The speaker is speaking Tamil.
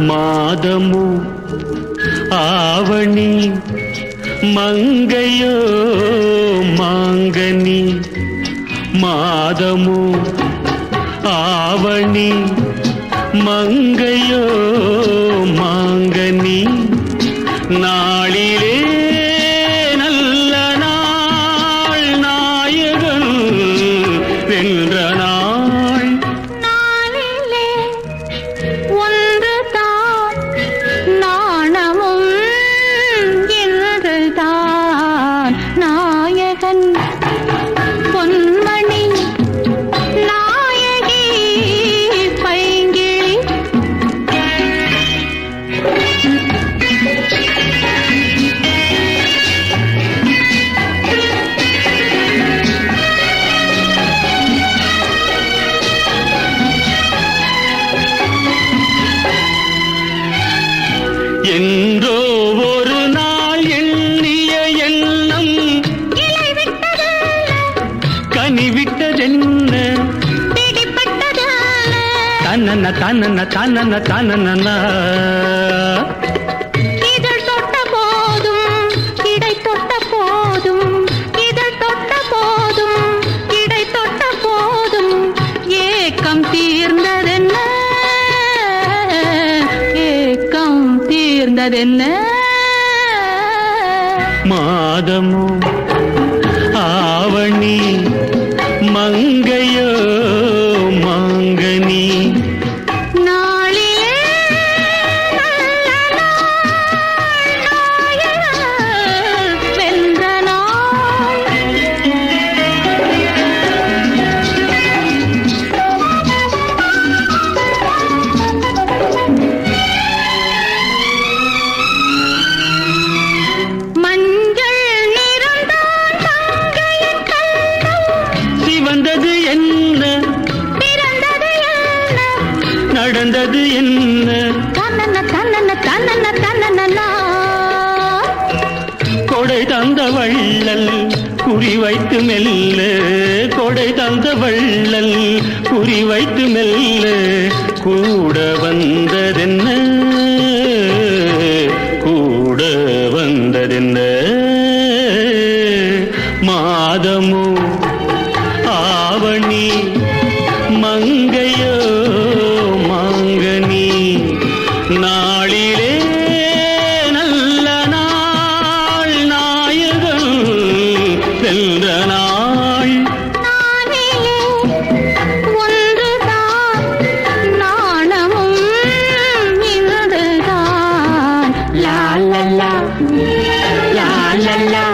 மாதமோ ஆவணி மங்கையோ மாங்கனி மாதமோ ஆவணி மங்கையோ மாங்கனி நாளிலே நல்ல நாள் நாயகன் வென்ற நாள் நாளிலே ஒன்றுதான் நாணமும் என்றுதான் நாயகன் பொன்மணி நாயகி பைங்கிளி என்றோ ஒரு நாள் எண்ணிய எண்ணம் கனிவிட்டதென்ன தன்னன தன்னன தன்னன தன்னன இதழ் தொட்ட போதும் இடை தொட்ட போதும் இதழ் தொட்ட போதும் இடை தொட்ட போதும் ஏக்கம் தீர்ந்ததென்ன ஏக்கம் தீர்ந்ததென்ன மாதமோ ஆவணி மங்கையோ மாங்கனி நாளிலே நல்ல நாள் நாயகன் வென்ற நாள் மஞ்சள் நிறந்தான் தங்கையின் கண்டம் சிவந்தது என்ன பிறந்தது என்ன நடந்தது என்ன தன்னன தன்னன தன்னன தன்னனா கொடை தந்த வள்ளல் குறி வைத்து மெல்ல கொடை தந்த வள்ளல் குறி வைத்து மெல்ல கூட வந்ததென்ன கூட வந்ததென்ன மாதமோ ஆவணி மங்கையோ மாங்கனி நாளிலே நல்ல நாள் நாயகன் வென்ற நாள் நானிலே ஒன்றுதான் நாணமும் இன்றுதான் லா லா லா லா லா லா